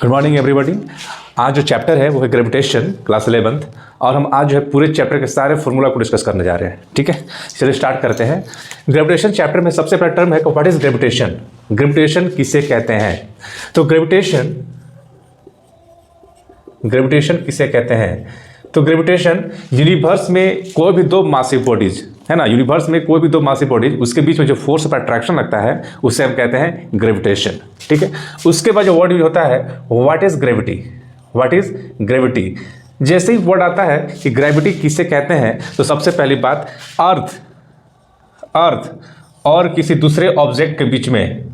Good morning everybody. आज जो chapter है वो है ग्रेविटेशन, क्लास 11th, और हम आज जो है पूरे चैप्टर के सारे फॉर्मूला को डिस्कस करने जा रहे हैं। ठीक है, चलिए स्टार्ट करते हैं। ग्रेविटेशन चैप्टर में सबसे पहला टर्म है व्हाट इज ग्रेविटेशन। ग्रेविटेशन किसे कहते हैं? तो ग्रेविटेशन किसे कहते हैं? तो ग्रेविटेशन यूनिवर्स में कोई भी दो मासिव बॉडीज है ना, यूनिवर्स में कोई भी दो मासिव बॉडीज, उसके बीच में जो फोर्स ऑफ अट्रैक्शन लगता है उसे हम कहते हैं ग्रेविटेशन। ठीक है, उसके बाद जो वर्ड यूज होता है what is gravity. What is gravity, जैसे ही वर्ड आता है कि ग्रेविटी किसे कहते हैं, तो सबसे पहली बात अर्थ और किसी दूसरे ऑब्जेक्ट के बीच में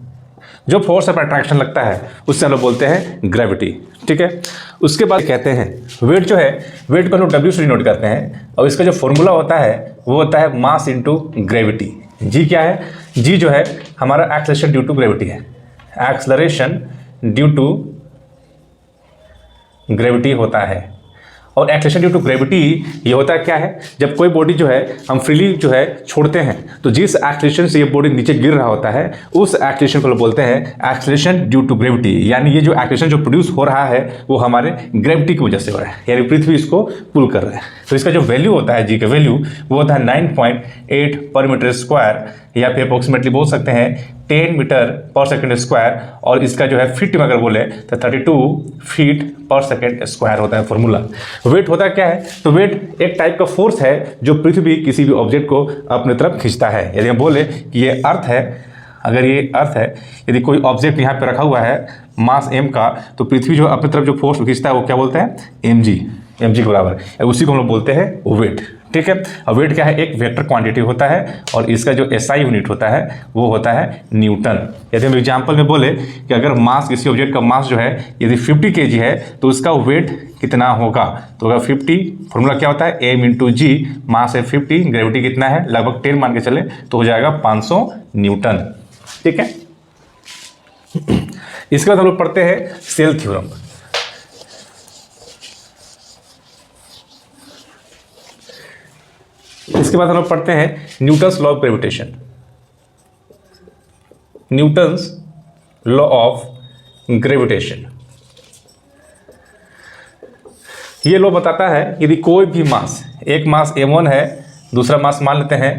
जो फोर्स ऑफ अट्रैक्शन लगता है उससे हम लोग बोलते हैं ग्रेविटी। ठीक है, उसके बाद कहते हैं वेट। जो है वेट को हम लोग डब्ल्यू से डिनोट करते हैं, और इसका जो फॉर्मूला होता है वो होता है मास इनटू ग्रेविटी। जी क्या है? जी जो है हमारा एक्सेलरेशन ड्यू टू ग्रेविटी है। एक्सेलरेशन ड्यू टू ग्रेविटी होता है। और एक्सेलरेशन ड्यू टू ग्रेविटी ये होता है क्या है, जब कोई बॉडी जो है हम फ्रीली जो है छोड़ते हैं, तो जिस एक्सेलरेशन से ये बॉडी नीचे गिर रहा होता है उस एक्सेलरेशन को बोलते हैं एक्सेलरेशन ड्यू टू ग्रेविटी। यानी ये जो एक्सेलरेशन जो प्रोड्यूस हो रहा है वो हमारे ग्रेविटी की वजह से हो रहा है, यानी पृथ्वी इसको पुल कर रहा है। तो इसका जो वैल्यू होता है जी का वैल्यू वो होता है 9.8 पर मीटर स्क्वायर, या फिर अप्रोक्सीमेटली बोल सकते हैं 10 मीटर पर सेकेंड स्क्वायर। और इसका जो है फीट में अगर बोले तो 32 फीट पर सेकेंड स्क्वायर होता है फॉर्मूला। वेट होता क्या है? तो वेट एक टाइप का फोर्स है जो पृथ्वी किसी भी ऑब्जेक्ट को अपनी तरफ खींचता है। यदि हम बोले कि ये अर्थ है, अगर ये अर्थ है, यदि कोई ऑब्जेक्ट यहाँ पे रखा हुआ है मास m का, तो पृथ्वी जो अपनी तरफ जो फोर्स खींचता है वो क्या बोलते हैं? mg के बराबर, उसी को हम लोग बोलते हैं वेट। ठीक है, और वेट क्या है? एक वेक्टर क्वांटिटी होता है, और इसका जो एसआई यूनिट होता है वो होता है न्यूटन। यदि हम एग्जांपल में बोले कि अगर मास, किसी ऑब्जेक्ट का मास जो है यदि 50 kg है तो उसका वेट कितना होगा? तो अगर 50, फॉर्मूला क्या होता है? m इंटू जी, मास है 50, ग्रेविटी कितना है? लगभग 10 मान के चले तो हो जाएगा 500 न्यूटन। ठीक है, इसके बाद हम लोग पढ़ते हैं सेल थ्योरम। इसके बाद हम लोग पढ़ते हैं Newton's law of gravitation. Newton's law of gravitation ये लॉ बताता है यदि कोई भी मास, एक मास m1 है, दूसरा मास मान लेते हैं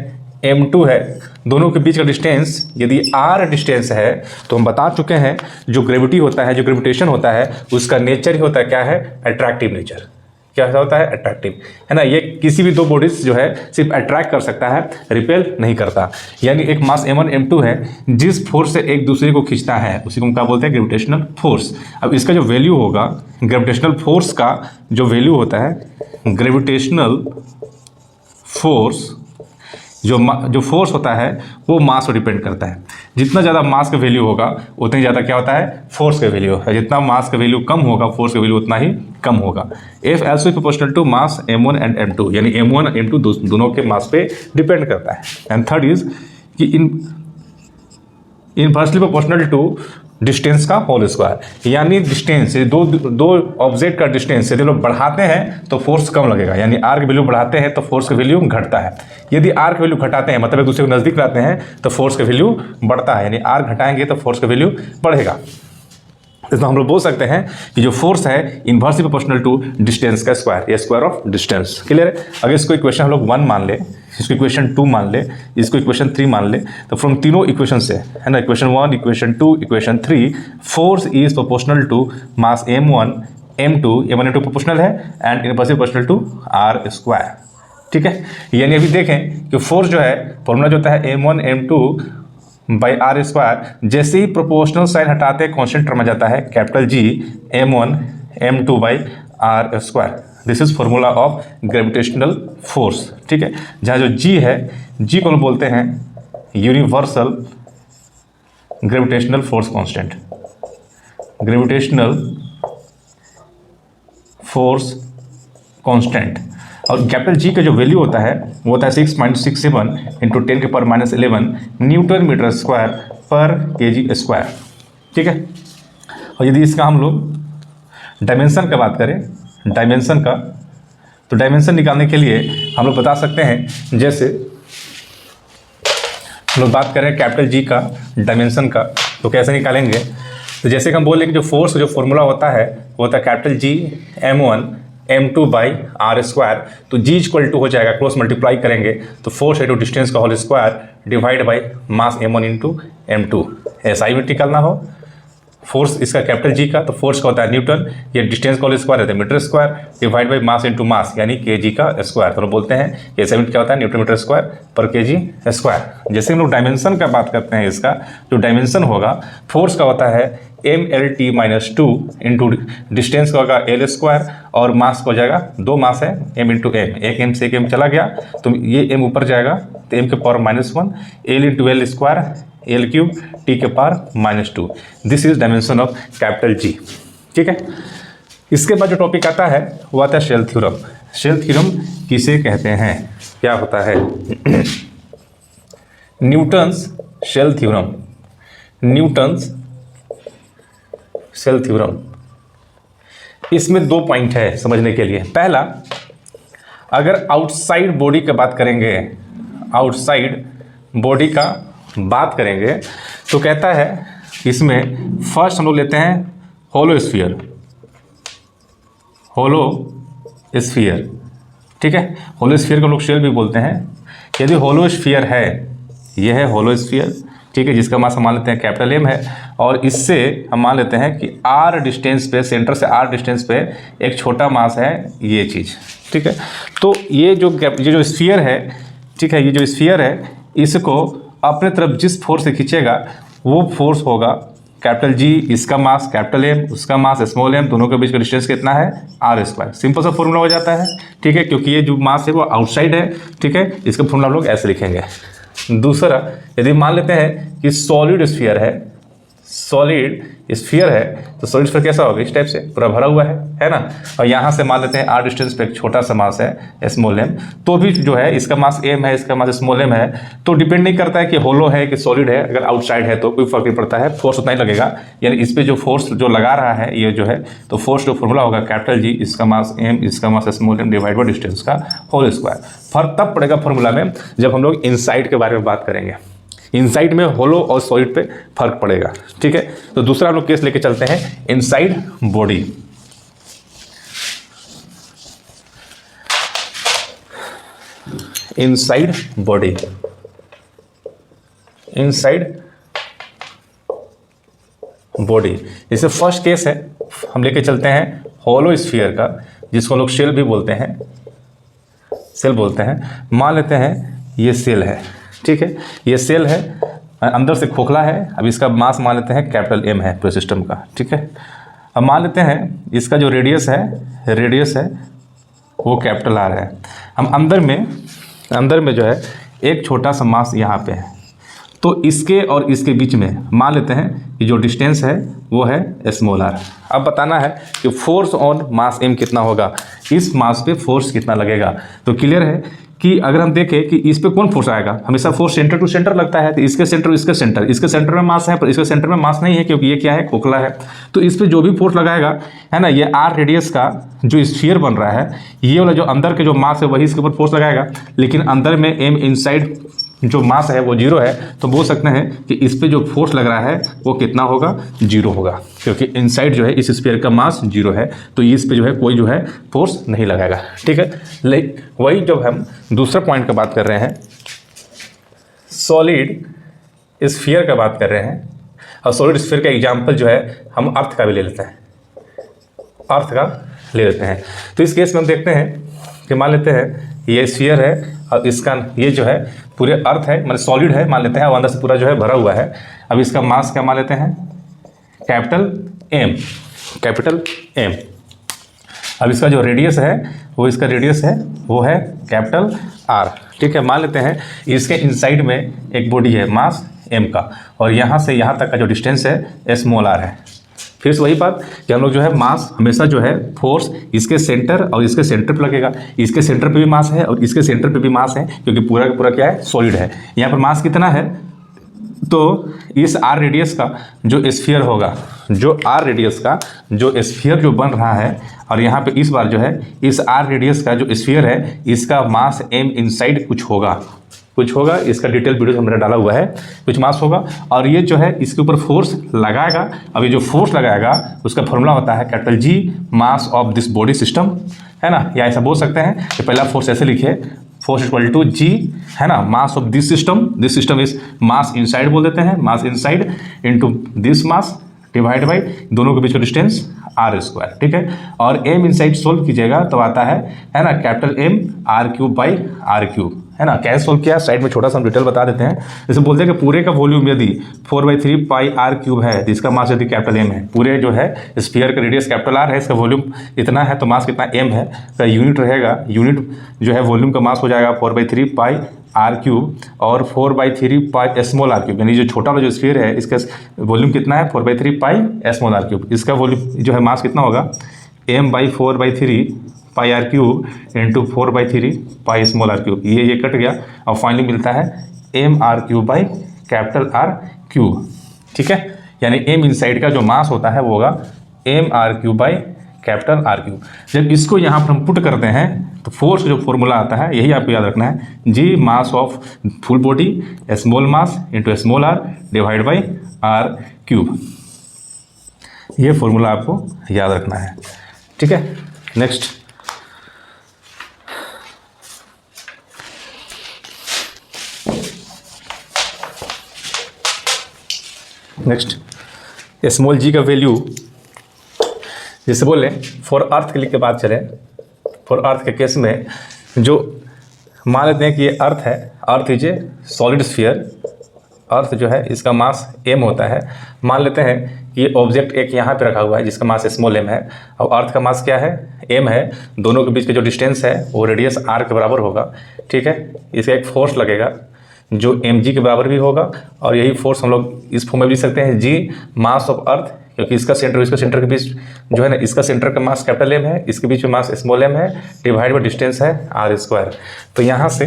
m2 है, दोनों के बीच का डिस्टेंस यदि r डिस्टेंस है, तो हम बता चुके हैं जो ग्रेविटी होता है, जो ग्रेविटेशन होता है, उसका नेचर ही होता है क्या है? Attractive nature. क्या होता है? अट्रैक्टिव, है ना। ये किसी भी दो बॉडीज जो है सिर्फ अट्रैक्ट कर सकता है, रिपेल नहीं करता। यानी एक मास m1 m2 है, जिस फोर्स से एक दूसरे को खींचता है उसी को हम क्या बोलते हैं? Gravitational force. अब इसका जो वैल्यू होगा, ग्रेविटेशनल फोर्स का जो वैल्यू होता है, ग्रेविटेशनल फोर्स जो फोर्स होता है वो मास पर डिपेंड करता है। जितना ज़्यादा मास का वैल्यू होगा उतनी ज़्यादा क्या होता है? फोर्स का वैल्यू है। जितना मास का वैल्यू कम होगा फोर्स का वैल्यू उतना ही कम होगा। F also proportional to mass m1 and m2, यानी m1 m2 दोनों के मास पे डिपेंड करता है। एंड थर्ड इज कि इनवर्सली प्रोपोर्शनल टू डिस्टेंस का होल स्क्वायर, यानी डिस्टेंस दो ऑब्जेक्ट का डिस्टेंस यदि लोग बढ़ाते हैं तो फोर्स कम लगेगा, यानी आर की वैल्यू बढ़ाते हैं तो फोर्स का वैल्यू घटता है। यदि आर की वैल्यू घटाते हैं, मतलब एक दूसरे को नजदीक लाते हैं, तो फोर्स का वैल्यू बढ़ता है, यानी आर घटाएंगे तो फोर्स का वैल्यू बढ़ेगा। इसमें हम लोग बोल सकते हैं कि जो फोर्स है इनवर्सली प्रोपोर्शनल टू डिस्टेंस का स्क्वायर, या स्क्वायर ऑफ डिस्टेंस। क्लियर है? अगर इसको इक्वेशन हम लोग 1 मान ले, इसको इक्वेशन 2 मान ले, इसको इक्वेशन 3 मान ले, तो फ्रॉम तीनों इक्वेशन से, है ना, equation 1, equation 2, equation 3, force is proportional to mass m1 m2, m1 m2 proportional है, and inversely proportional to R square. ठीक है, यानी अभी देखें कि फोर्स जो है, फॉर्मूला जो होता है m1 m2 by R square, जैसे ही प्रोपोर्शनल साइन हटाते हैं कॉन्स्टेंट टर्म आ जाता है capital G m1 m2 by R square. This is formula of gravitational force. ठीक है, जहाँ जो G है, G को हम बोलते हैं universal gravitational force constant. Gravitational force constant, और कैपिटल G का जो वैल्यू होता है वो होता है 6.67 इंटू 10 के पावर -11 न्यूटन मीटर स्क्वायर पर kg स्क्वायर। ठीक है, और यदि इसका हम लोग डायमेंशन का बात करें, डायमेंशन का, तो डायमेंशन निकालने के लिए हम लोग बता सकते हैं, जैसे हम लोग बात करें कैपिटल G का डायमेंशन का, तो कैसे निकालेंगे? तो जैसे कि हम बोले कि जो फोर्स जो फॉर्मूला होता है वो होता है capital G m1 m2 by R square. तो G इक्वल टू हो जाएगा, क्रॉस मल्टीप्लाई करेंगे तो फोर्स इंटू डिस्टेंस का whole square divide by mass m1 into m2। ऐसा ही निकालना हो फोर्स इसका कैपिटल G का, तो फोर्स का होता है न्यूटन, ये डिस्टेंस का होल स्क्वायर रहता है metre square divide by mass into mass यानी kg का स्क्वायर। तो हम बोलते हैं ये 7 क्या होता है न्यूटन मीटर स्क्वायर पर kg स्क्वायर। जैसे हम लोग डायमेंशन का बात करते हैं, इसका जो डायमेंशन होगा फोर्स का होता है mlt-2 इंटू डिस्टेंस का होगा l स्क्वायर और मास का हो जाएगा 2 मास है m इंटू m, एक m से एक m चला गया तो ये m ऊपर जाएगा तो m के power -1 l into l square l cube t के power -2। This is dimension of capital G। ठीक है, इसके बाद जो टॉपिक आता है वो आता है शेल थ्योरम। शेल थ्योरम किसे कहते हैं, क्या होता है? Newton's shell theorem, Newton's shell theorem. इसमें 2 पॉइंट है समझने के लिए। पहला, अगर आउटसाइड बॉडी की बात करेंगे, आउटसाइड बॉडी का बात करेंगे तो कहता है इसमें फर्स्ट हम लोग लेते हैं होलो स्फीयर, होलो स्फीयर। ठीक है, होलो स्फीयर को लोग शेल भी बोलते हैं। यदि होलो स्फीयर है, यह है होलो स्फीयर, ठीक है, जिसका मास हम मान लेते हैं कैपिटल M है और इससे हम मान लेते हैं कि R डिस्टेंस पे, सेंटर से R डिस्टेंस पे एक छोटा मास है ये चीज़। ठीक है, तो ये जो स्फीयर है, ठीक है, ये जो स्फीयर है इसको अपने तरफ जिस फोर्स से खींचेगा वो फोर्स होगा कैपिटल G, इसका मास कैपिटल M, उसका मास स्मॉल m, दोनों के बीच का डिस्टेंस कितना है R स्क्वायर। सिंपल सा फॉर्मूला हो जाता है। ठीक है, क्योंकि ये जो मास है वो आउटसाइड है। ठीक है, इसका फॉर्मूला हम लोग ऐसे लिखेंगे। दूसरा, यदि मान लेते हैं कि सॉलिड स्फीयर है, सॉलिड स्फीयर है तो सॉलिड स्फीयर कैसा होगा, इस टाइप से पूरा भरा हुआ है ना। और यहाँ से मान लेते हैं R डिस्टेंस पे एक छोटा सा मास है स्मॉल m, तो भी जो है इसका मास m है, इसका मास स्मॉल m है। तो डिपेंड नहीं करता है कि होलो है कि सॉलिड है, अगर आउटसाइड है तो कोई फर्क नहीं पड़ता है, फोर्स उतना ही लगेगा। यानी इस पर जो फोर्स जो लगा रहा है ये जो है, तो फोर्स जो फॉर्मूला होगा कैपिटल G, इसका मास m, इसका mass small m divide by distance का होल स्क्वायर। फर्क तब पड़ेगा फॉर्मूला में जब हम लोग इनसाइड के बारे में बात करेंगे। इनसाइड में होलो और सॉलिड पे फर्क पड़ेगा। ठीक है, तो दूसरा हम लोग केस लेके चलते हैं inside body. Inside body, inside body, जैसे फर्स्ट केस है हम लेके चलते हैं होलो स्फीयर का, जिसको लोग शेल भी बोलते हैं, सेल बोलते हैं। मान लेते हैं ये सेल है, ठीक है, ये सेल है, अंदर से खोखला है। अब इसका मास मान लेते हैं कैपिटल M है पूरे सिस्टम का। ठीक है, अब मान लेते हैं इसका जो रेडियस है वो कैपिटल R है। हम अंदर में जो है एक छोटा सा मास यहाँ पे है, तो इसके और इसके बीच में मान लेते हैं कि जो डिस्टेंस है वो है स्मॉल r। अब बताना है कि फोर्स ऑन मास m कितना होगा, इस मास पे फोर्स कितना लगेगा। तो क्लियर है कि अगर हम देखें कि इस पे कौन फोर्स आएगा, हमेशा फोर्स सेंटर टू सेंटर लगता है, तो इसके सेंटर इसके सेंटर में मास है पर इसके सेंटर में मास नहीं है क्योंकि ये क्या है, खोखला है। तो इस पे जो भी फोर्स लगाएगा है ना, ये R रेडियस का जो स्फीयर बन रहा है, ये वाला जो अंदर के जो मास है वही इसके ऊपर फोर्स लगाएगा। लेकिन अंदर में M इनसाइड जो मास है वो 0 है, तो बोल सकते हैं कि इस पे जो फोर्स लग रहा है वो कितना होगा, 0 होगा, क्योंकि इनसाइड जो है इस स्फीयर का मास 0 है, तो इस पे जो है कोई जो है फोर्स नहीं लगाएगा। ठीक है, लेकिन वही जब हम दूसरा पॉइंट का बात कर रहे हैं, सॉलिड स्फीयर का बात कर रहे हैं, और सॉलिड स्फीयर का एग्जाम्पल जो है हम अर्थ का भी ले लेते हैं, अर्थ का ले लेते हैं। तो इस केस में हम देखते हैं कि मान लेते हैं ये स्फीयर है और इसका ये जो है पूरे अर्थ है, मतलब सॉलिड है मान लेते हैं, और अंदर से पूरा जो है भरा हुआ है। अब इसका मास क्या मान लेते हैं, कैपिटल M। अब इसका जो रेडियस है वो वो है कैपिटल R। ठीक है, मान लेते हैं इसके इनसाइड में एक बॉडी है मास M का, और यहाँ से यहाँ तक का जो डिस्टेंस है स्मॉल r है। फिर से वही बात कि हम लोग जो है मास हमेशा जो है फोर्स इसके सेंटर और इसके सेंटर पे लगेगा, इसके सेंटर पे भी मास है और इसके सेंटर पे भी मास है, क्योंकि पूरा का पूरा क्या है, सॉलिड है। यहाँ पर मास कितना है, तो इस R रेडियस का जो स्फीयर होगा, जो R रेडियस का जो स्फीयर जो बन रहा है, और यहाँ पे इस बार जो है इस R रेडियस का जो स्फीयर है इसका मास M इनसाइड कुछ होगा, कुछ होगा, इसका डिटेल वीडियो हमने डाला हुआ है, कुछ मास होगा और ये जो है इसके ऊपर फोर्स लगाएगा। अब ये जो फोर्स लगाएगा उसका फॉर्मूला होता है capital ji mass of this body system, है ना, या ऐसा बोल सकते हैं कि पहला फोर्स ऐसे लिखिए, फोर्स इक्वल टू जी, है ना, mass of this system is mass inside बोल देते हैं, mass inside into this mass divide by दोनों के बीच का डिस्टेंस आर स्क्वायर, ठीक है। और एम इनसाइड सोल्व कीजिएगा तो आता है ना, capital M R cube by R cube, है ना। कैसे सोल्व किया साइड में छोटा सा हम डिटेल बता देते हैं। जैसे बोलते हैं कि पूरे का वॉल्यूम यदि 4/3 पाई आर क्यूब है, जिसका मास यदि कैपिटल एम है, पूरे जो है स्फीयर का रेडियस कैपिटल आर है, इसका वॉल्यूम इतना है तो मास कितना एम है, तो यूनिट रहेगा, यूनिट जो है वॉल्यूम का मास हो जाएगा 4/3 पाई आर क्यूब और 4/3 पाई स्मॉल आर क्यूब, यानी जो छोटा वाला जो स्फीयर है इसका वॉल्यूम कितना है 4/3 पाई स्मॉल आर क्यूब, इसका वॉल्यूम जो है मास कितना होगा m/4/3 pi R cube into 4/3 pi small R cube, ये कट गया और फाइनली मिलता है M R cube by capital R cube, ठीक है। यानी एम इनसाइड का जो मास होता है वो होगा M R cube by capital R cube. जब इसको यहाँ पर हम पुट करते हैं तो फोर्स जो फॉर्मूला आता है यही आपको याद रखना है, G mass of full body small mass into small R divide by R cube, ये फॉर्मूला आपको याद रखना है, ठीक है। नेक्स्ट स्मॉल जी का वैल्यू, जैसे बोले फॉर अर्थ के लिए के बात चले, फॉर अर्थ के केस में जो मान लेते हैं कि ये अर्थ है, earth is a solid sphere, earth जो है इसका मास m होता है। मान लेते हैं कि ये ऑब्जेक्ट एक यहाँ पे रखा हुआ है जिसका मास स्मॉल m है और अर्थ का मास क्या है m है, दोनों के बीच का जो डिस्टेंस है वो रेडियस r के बराबर होगा, ठीक है। इसका एक फोर्स लगेगा जो mg के बराबर भी होगा और यही फोर्स हम लोग इस फॉर्म में भी लिख सकते हैं, जी मास ऑफ अर्थ, क्योंकि इसका सेंटर इसका सेंटर के बीच जो है ना, इसका सेंटर का मास कैपिटल एम है, इसके बीच में मास स्मॉल एम है, डिवाइड बाई डिस्टेंस है आर स्क्वायर। तो यहाँ से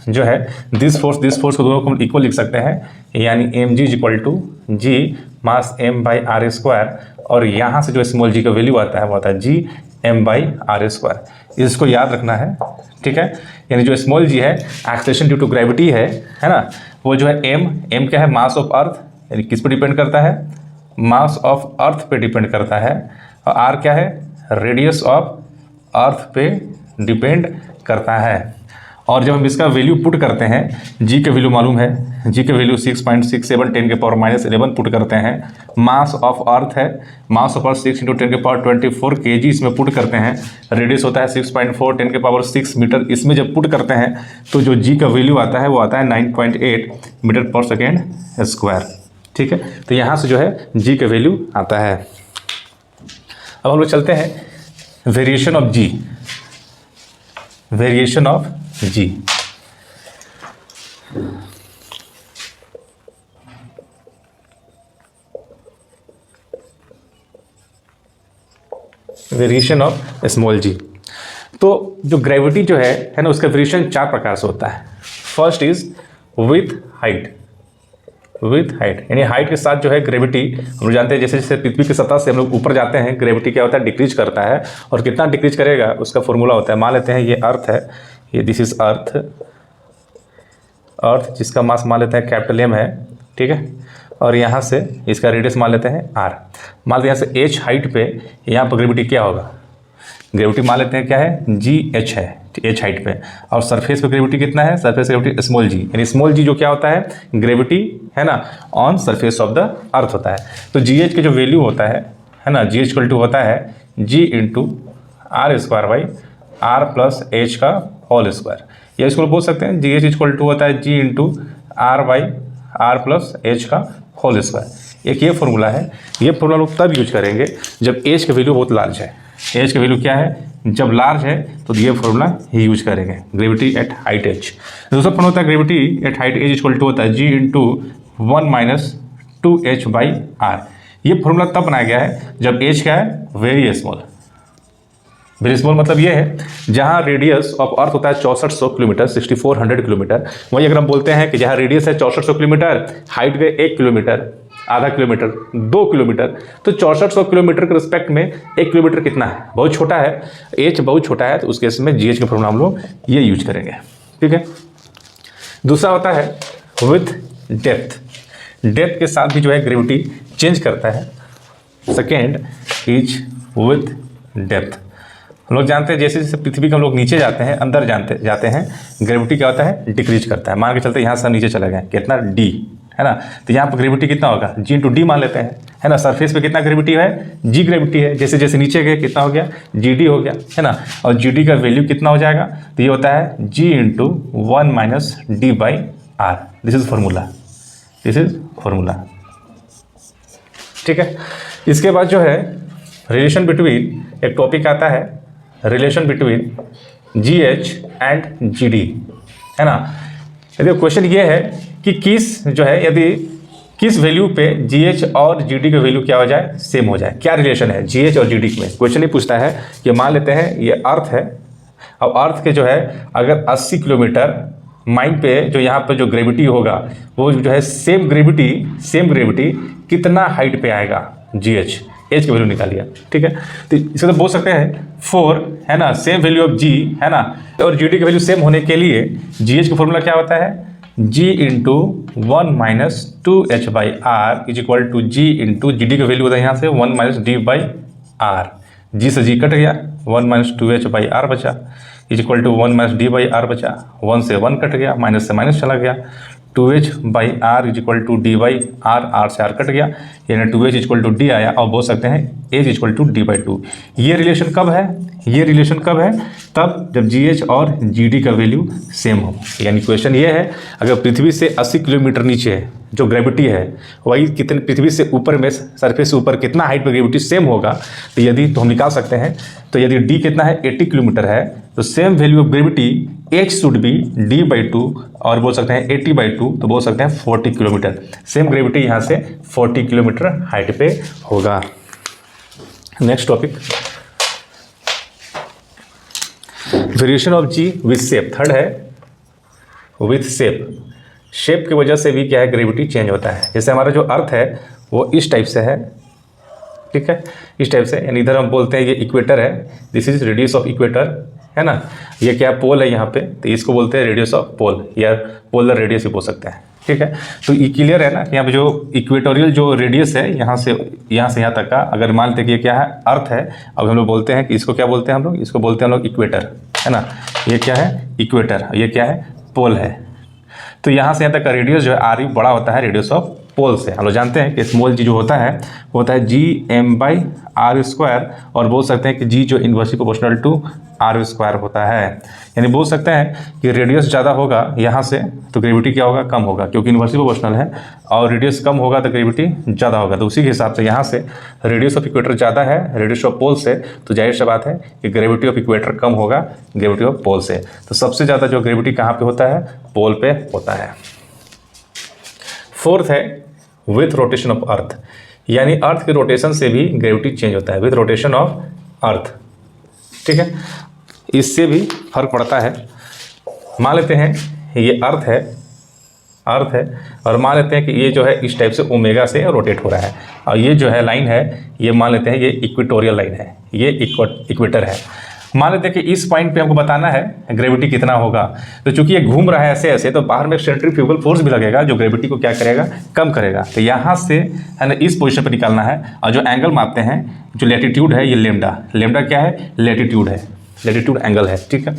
जो है दिस फोर्स को दोनों को हम इक्वल लिख सकते हैं, यानी M G is equal to G mass M by R square और यहाँ से जो स्मॉल जी का वैल्यू आता है वो आता है G M by R square. इसको याद रखना है, ठीक है। यानी जो स्मॉल जी है एक्सेलरेशन ड्यू टू ग्रेविटी है ना, वो जो है एम क्या है, मास ऑफ अर्थ, यानी किस पर डिपेंड करता है, मास ऑफ अर्थ पे डिपेंड करता है, और आर क्या है, रेडियस ऑफ अर्थ पे डिपेंड करता है। और जब हम इसका वैल्यू पुट करते हैं, जी का वैल्यू मालूम है, जी का वैल्यू 6.67 10 के पावर -11 पुट करते हैं, मास ऑफ अर्थ है, मास ऑफ अर्थ 6 × 10 के पावर 24 kg इसमें पुट करते हैं, रेडियस होता है 6.4 10 के पावर 6 मीटर, इसमें जब पुट करते हैं तो जो जी का वैल्यू आता है वो आता है 9.8 मीटर पर सेकेंड स्क्वायर, ठीक है। तो यहाँ से जो है जी का वैल्यू आता है। अब हम लोग चलते हैं variation of G, variation of G. Variation of small G. तो जो ग्रेविटी जो है ना, उसका वेरिएशन 4 प्रकार से होता है। First is with height, with height, यानी हाइट के साथ जो है ग्रेविटी, हम लोग जानते हैं जैसे जैसे पृथ्वी की सतह से हम लोग ऊपर जाते हैं ग्रेविटी क्या होता है, डिक्रीज करता है, और कितना डिक्रीज करेगा उसका फॉर्मूला होता है। मान लेते हैं ये अर्थ है, ये दिस इज अर्थ, अर्थ जिसका मास मान लेते हैं कैपिटल एम है, ठीक है, और यहाँ से इसका रेडियस मान लेते हैं आर। मान लेते हैं यहाँ से एच हाइट पे, यहाँ पर ग्रेविटी क्या होगा, ग्रेविटी मान लेते हैं क्या है, जी एच है, एच हाइट पे, और सरफेस पे ग्रेविटी कितना है, सरफेस ग्रेविटी स्मॉल जी, यानी स्मॉल जी जो क्या होता है, ग्रेविटी है ना on surface of the earth होता है। तो जी एच का जो वैल्यू होता है ना, जी एच इक्वल टू होता है G into R square by R plus H का होल स्क्वायर, या इसको बोल सकते हैं जी एच इक्वल टू होता है G into R by R plus H का होल स्क्वायर। एक ये फॉर्मूला है, ये फॉर्मूला लोग तब यूज करेंगे जब एच का वैल्यू बहुत लार्ज है। एच का वैल्यू क्या है, जब लार्ज है तो ये फॉर्मूला ही यूज करेंगे, ग्रेविटी एट हाइट एच। दूसरा फॉर्मूला होता है gravity at height H equal to होता है G into 1 - 2h by R. ये फॉर्मूला तब बनाया गया है जब एच क्या है, वेरी स्मॉल। वेरी स्मॉल मतलब ये है जहाँ रेडियस ऑफ अर्थ होता है 6400 किलोमीटर, 6400 किलोमीटर, वहीं अगर हम बोलते हैं कि जहाँ रेडियस है 6400 किलोमीटर, हाइट गए 1 किलोमीटर, आधा किलोमीटर, 2 किलोमीटर, तो 6400 किलोमीटर के रिस्पेक्ट में 1 किलोमीटर कितना है, बहुत छोटा है, एच बहुत छोटा है, तो उस केस में जीएच का फॉर्मूला हम लोग ये यूज करेंगे, ठीक है। दूसरा होता है विथ डेप्थ, डेप्थ के साथ भी जो है ग्रेविटी चेंज करता है। Second is with depth. हम लोग जानते हैं जैसे जैसे पृथ्वी के हम लोग नीचे जाते हैं, अंदर जाते हैं, ग्रेविटी क्या होता है, डिक्रीज करता है। मान के चलते यहाँ से हम नीचे चले गए, कितना डी है ना, तो यहाँ पर ग्रेविटी कितना होगा, जी इंटू डी मान लेते हैं, है ना। सरफेस पे कितना ग्रेविटी है, जी ग्रेविटी है। जैसे जैसे नीचे गए कितना हो गया, जी डी हो गया, है ना। और जी डी का वैल्यू कितना हो जाएगा, तो ये होता है G into 1 minus D by R. This is formula, this is formula, ठीक है। इसके बाद जो है रिलेशन बिटवीन, एक टॉपिक आता है relation between ji H and G D, है ना। यदि क्वेश्चन ये है कि किस जो है, यदि किस वैल्यू पे जी एच और जी डी का वैल्यू क्या हो जाए, सेम हो जाए, क्या रिलेशन है जी एच और जी डी में। क्वेश्चन ये पूछता है कि मान लेते हैं ये अर्थ है, और अर्थ के जो है अगर 80 किलोमीटर माइल पे जो यहाँ पे जो ग्रेविटी होगा वो जो है सेम ग्रेविटी कितना हाइट पे आएगा, जी एच की वैल्यू निकालिए, ठीक है। तो इसे तो बोल सकते हैं 4, है ना, सेम वैल्यू ऑफ जी, है ना, और जी डी की वैल्यू सेम होने के लिए जी एच का फॉर्मूला क्या होता है, G into 1 minus 2h by R is equal to G into G D का वैल्यू होता है यहाँ से 1 minus D by R. G से जी कट गया, 1 माइनस 2h बाई आर बचा, is equal to 1 minus D by R बचा, 1 से 1 कट गया, माइनस से माइनस चला गया, 2h by R is equal to D by R, R से आर कट गया, यानी 2h इक्वल टू डी आया, और बोल सकते हैं h equal to D by 2। ये रिलेशन कब है, ये रिलेशन कब है, तब जब जी एच और जी डी का वैल्यू सेम हो। यानी क्वेश्चन ये है, अगर पृथ्वी से 80 किलोमीटर नीचे है जो ग्रेविटी है, वही कितने पृथ्वी से ऊपर में, सरफेस से ऊपर कितना हाइट पे ग्रेविटी सेम होगा, तो यदि तो हम निकाल सकते हैं। तो यदि डी कितना है, 80 किलोमीटर है, तो same value of gravity H should be D by 2, और बोल सकते हैं 80 बाई 2, तो बोल सकते हैं 40 किलोमीटर। सेम ग्रेविटी यहाँ से 40 किलोमीटर हाइट पे होगा। Next topic, variation of G with shape. Third है विथ शेप। शेप की वजह से भी क्या है, ग्रेविटी चेंज होता है। जैसे हमारा जो अर्थ है वो इस टाइप से है, ठीक है, इस टाइप से, यानी इधर हम बोलते हैं ये इक्वेटर है, this is radius of equator, है ना। ये क्या पोल है यहाँ पे, तो इसको बोलते हैं रेडियस ऑफ पोल, या पोलर रेडियस भी बोल सकते हैं, ठीक है। तो ये क्लियर है ना, यहाँ पे जो इक्वेटोरियल जो रेडियस है यहाँ से यहाँ तक का, अगर मान लेते कि ये क्या है, अर्थ है, अब हम लोग बोलते हैं कि इसको क्या बोलते हैं हम लोग, इसको बोलते हैं हम लोग इक्वेटर, है ना। ये क्या है, इक्वेटर, ये क्या है, पोल है। तो यहाँ से यहाँ तक का रेडियस जो है आर बड़ा होता है रेडियस ऑफ पोल से। हम लोग जानते हैं कि स्मॉल जी जो होता है वो होता है G M by R square, और बोल सकते हैं कि जी जो inversely proportional to R square होता है। यानी बोल सकते हैं कि रेडियस ज़्यादा होगा यहाँ से तो ग्रेविटी क्या होगा, कम होगा, क्योंकि इन्वर्सली प्रोपोर्शनल है, और रेडियस कम होगा तो ग्रेविटी ज़्यादा होगा। तो उसी के हिसाब से यहाँ से रेडियस ऑफ इक्वेटर ज़्यादा है रेडियस ऑफ पोल से, तो जाहिर सी बात है कि ग्रेविटी ऑफ इक्वेटर कम होगा ग्रेविटी ऑफ पोल से। तो सबसे ज़्यादा जो ग्रेविटी कहाँ पर होता है, पोल पे होता है। फोर्थ है विथ रोटेशन ऑफ अर्थ, यानी अर्थ के रोटेशन से भी ग्रेविटी चेंज होता है, विथ रोटेशन ऑफ अर्थ, ठीक है। इससे भी फर्क पड़ता है। मान लेते हैं ये अर्थ है, और मान लेते हैं कि ये जो है इस टाइप से ओमेगा से रोटेट हो रहा है, और ये जो है लाइन है, ये मान लेते हैं ये इक्वेटोरियल लाइन है, ये इक्वेटर है। मान लेते हैं कि इस पॉइंट पे हमको बताना है ग्रेविटी कितना होगा, तो चूंकि ये घूम रहा है ऐसे ऐसे, तो बाहर में सेंट्रीफ्यूगल फोर्स भी लगेगा जो ग्रेविटी को क्या करेगा, कम करेगा। तो यहाँ से है ना इस पोजीशन पे निकालना है, और जो एंगल मापते हैं, जो लैटिट्यूड है, ये लेमडा, लेमडा क्या है, लैटिट्यूड है, लैटिट्यूड एंगल है, ठीक है,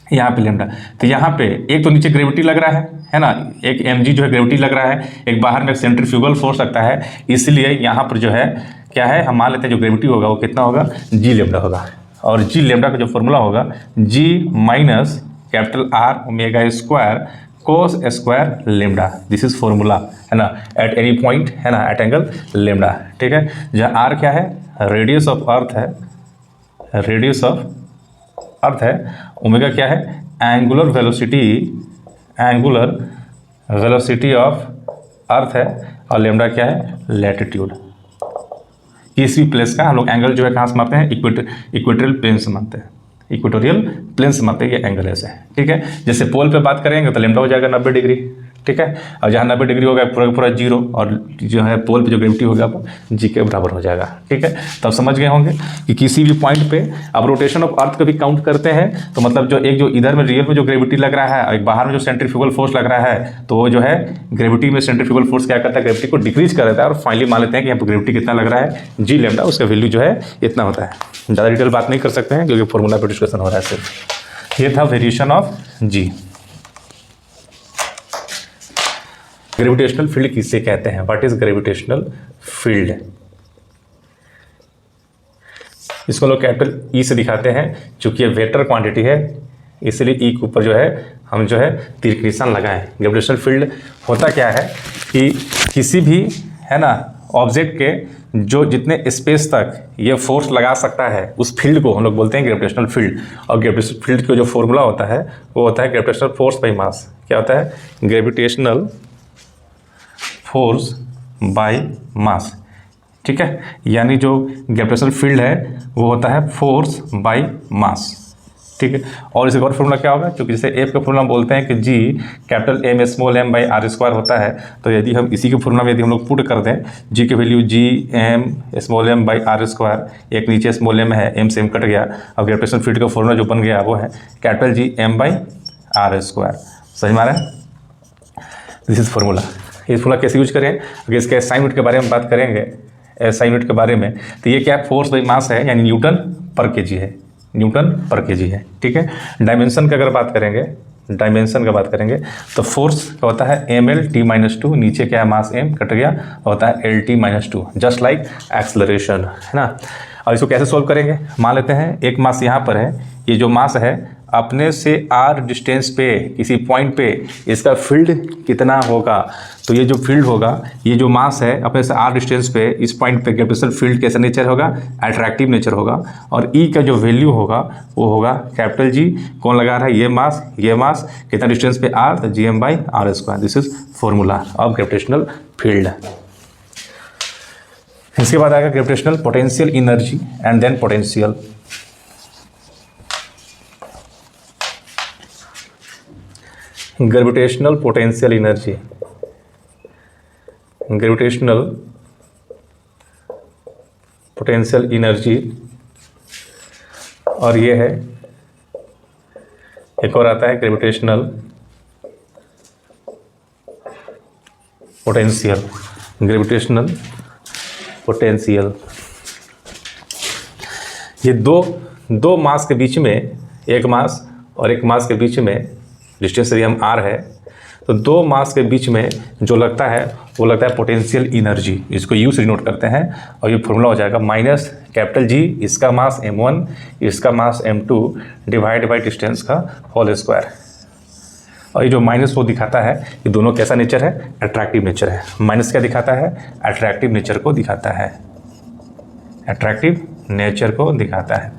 यहाँ पे लेमडा। तो यहाँ पे एक तो नीचे ग्रेविटी लग रहा है ना, एक mg जो है ग्रेविटी लग रहा है, एक बाहर में सेंट्रीफ्यूगल फोर्स लगता है, इसलिए यहाँ पर जो है क्या है, हम मान लेते हैं जो ग्रेविटी होगा वो कितना होगा, जी लेमडा होगा। और जी लेमडा का जो फॉर्मूला होगा, G minus capital R omega square cos square lambda, this is formula, है ना, एट एनी पॉइंट, है ना, एट एंगल लेमडा, ठीक है। जहाँ आर क्या है, रेडियस ऑफ अर्थ है, रेडियस ऑफ अर्थ है, ओमेगा क्या है, एंगुलर वेलोसिटी ऑफ अर्थ है, और लेमडा क्या है, लैटिट्यूड। किसी प्लेस का हम लोग एंगल जो है कहाँ से मापते हैं, इक्वेटोरियल प्लेन से मापते हैं, इक्वेटोरियल प्लेन से मापते हैं, ये एंगल ऐसे है, ठीक है। जैसे पोल पे बात करेंगे तो लेमडा हो जाएगा 90 डिग्री, ठीक है। और जहाँ 90 डिग्री होगा पूरा पूरा जीरो, और जो है पोल पे जो ग्रेविटी होगा वो जी के बराबर हो जाएगा, ठीक है। तो आप समझ गए होंगे कि किसी भी पॉइंट पे आप रोटेशन ऑफ अर्थ को भी काउंट करते हैं, तो मतलब जो एक जो इधर में रियल में जो ग्रेविटी लग रहा है और एक बाहर में जो सेंट्रीफ्यूगल फोर्स लग रहा है, तो वो जो है ग्रेविटी में सेंट्रीफ्यूगल फोर्स क्या करता है, ग्रेविटी को डिक्रीज कर देता है, और फाइनली मान लेते हैं कि यहाँ पर ग्रेविटी कितना लग रहा है, जी लैम्डा, उसका वैल्यू जो है इतना होता है। ज़्यादा डिटेल बात नहीं कर सकते हैं क्योंकि फॉर्मूला पर डिस्कशन हो रहा है सिर्फ। ये था variation of G. Gravitational field किससे कहते हैं, व्हाट इज ग्रेविटेशनल फील्ड? इसको लोग कैपिटल ई से दिखाते हैं, चूंकि ये वेक्टर क्वांटिटी है इसलिए ई के ऊपर जो है हम जो है तीर के निशान लगाएं। ग्रेविटेशनल फील्ड होता क्या है कि किसी भी है ना ऑब्जेक्ट के जो जितने स्पेस तक ये फोर्स लगा सकता है उस फील्ड को हम लोग बोलते हैं ग्रेविटेशनल फील्ड। और ग्रेविटेशनल फील्ड का जो फॉर्मूला होता है वो होता है ग्रेविटेशनल फोर्स बाई मास। क्या होता है? ग्रेविटेशनल फोर्स बाय मास, ठीक है। यानी जो ग्रेविटेशनल फील्ड है वो होता है फोर्स बाय मास, ठीक है। और इसका और फॉर्मूला क्या होगा? क्योंकि जैसे एफ का फॉर्मूला बोलते हैं कि G capital M small M by R square होता है, तो यदि हम इसी के फॉर्मूला में यदि हम लोग पुट कर दें जी की value G M small M by R square, एक नीचे स्मॉल एम है, एम से एम कट गया, अब ग्रेविटेशनल फील्ड का फॉर्मूला जो बन गया वो है capital G M by R square. समझ में आ रहा है? This is formula. ये फॉर्मूला कैसे यूज करें? अगर इसके SI यूनिट के बारे में बात करेंगे, SI यूनिट के बारे में, तो ये क्या फोर्स बाई मास है, यानी न्यूटन पर केजी है, न्यूटन पर केजी है, ठीक है। डायमेंशन की अगर बात करेंगे, डायमेंशन का बात करेंगे तो फोर्स का होता है mL/t-2, नीचे क्या है मास m कट गया, होता है L/t-2, जस्ट लाइक एक्सलरेशन, है ना। और इसको कैसे सोल्व करेंगे? मान लेते हैं एक मास यहाँ पर है, ये जो मास है अपने से r डिस्टेंस पे किसी पॉइंट पे इसका फील्ड कितना होगा, तो ये जो फील्ड होगा, ये जो मास है अपने से r डिस्टेंस पे इस पॉइंट पे ग्रेविटेशनल फील्ड कैसा नेचर होगा? अट्रैक्टिव नेचर होगा। और E का जो वैल्यू होगा वो होगा कैपिटल G, कौन लगा रहा है? ये मास कितना डिस्टेंस पे r, तो Gm by R square. This is formula of gravitational field. इसके बाद आएगा gravitational potential energy and then potential. Gravitational potential energy, gravitational potential energy, और ये है एक और आता है ग्रेविटेशनल पोटेंशियल, ग्रेविटेशनल पोटेंशियल। ये दो मास के बीच में, एक मास और एक मास के बीच में डिस्टेंस यदि हम r है, तो दो मास के बीच में जो लगता है वो लगता है पोटेंशियल एनर्जी। इसको यू से डिनोट करते हैं और ये फॉर्मूला हो जाएगा माइनस कैपिटल G, इसका मास m1, इसका मास m2 डिवाइड बाई डिस्टेंस का होल स्क्वायर। और ये जो माइनस वो दिखाता है कि दोनों कैसा नेचर है? अट्रैक्टिव नेचर है। माइनस क्या दिखाता है? अट्रैक्टिव नेचर को दिखाता है, अट्रैक्टिव नेचर को दिखाता है।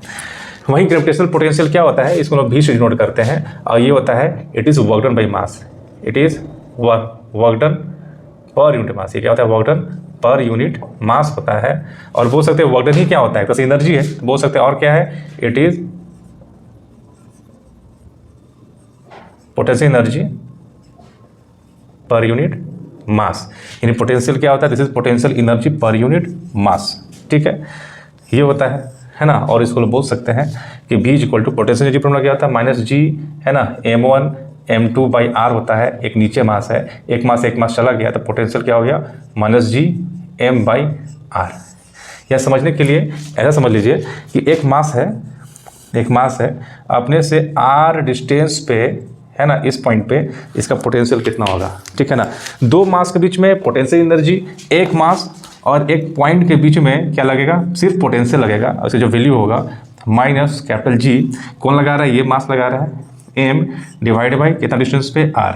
वहीं ग्रेविटेशनल पोटेंशियल क्या होता है? इसको लोग भी से डिनोट करते हैं और ये होता है it is work done by mass, it is work done per unit mass. ये क्या होता है? Work done per unit mass होता है। और बोल सकते हैं वर्क डन ही क्या होता है? तो एनर्जी है, तो बोल सकते हैं और क्या है? It is potential energy per unit mass. यानी पोटेंशियल क्या होता है? This is potential energy per unit mass, ठीक है। ये होता है ना। और इसको लोग बोल सकते हैं कि B equal to potential energy formula क्या होता है? माइनस G, है ना, m1 m2 बाई r होता है। एक नीचे मास है, एक मास चला गया तो पोटेंशियल क्या हो गया? Minus G m by r। यह समझने के लिए ऐसा समझ लीजिए कि एक मास है अपने से r डिस्टेंस पे, है ना, इस पॉइंट पे इसका पोटेंशियल कितना होगा, ठीक है ना। दो मास के बीच में पोटेंशियल एनर्जी, एक मास और एक पॉइंट के बीच में क्या लगेगा? सिर्फ पोटेंशियल लगेगा। और इसका जो वैल्यू होगा माइनस कैपिटल G, कौन लगा रहा है? ये मास लगा रहा है, m डिवाइड बाई कितना डिस्टेंस पे? r।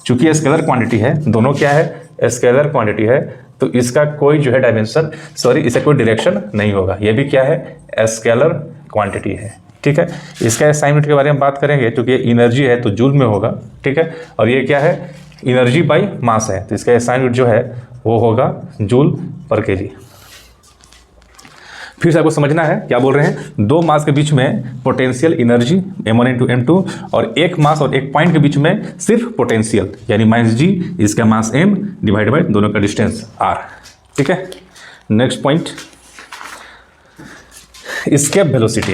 चूंकि स्केलर क्वांटिटी है, दोनों क्या है? स्केलर क्वांटिटी है, तो इसका कोई जो है डायमेंशन, इसका कोई डायरेक्शन नहीं होगा। ये भी क्या है? स्केलर क्वांटिटी है, ठीक है। इसका SI यूनिट के बारे में बात करेंगे, क्योंकि ये एनर्जी है तो जूल में होगा, ठीक है। और ये क्या है? एनर्जी बाई मास है, तो इसका SI यूनिट जो है वो होगा जूल पर केजी। फिर से आपको समझना है क्या बोल रहे हैं, दो मास के बीच में potential energy m1 into m2 और एक मास और एक पॉइंट के बीच में सिर्फ पोटेंशियल यानी -g, इसका मास m डिवाइड बाय दोनों का डिस्टेंस r। ठीक है, next point, escape velocity.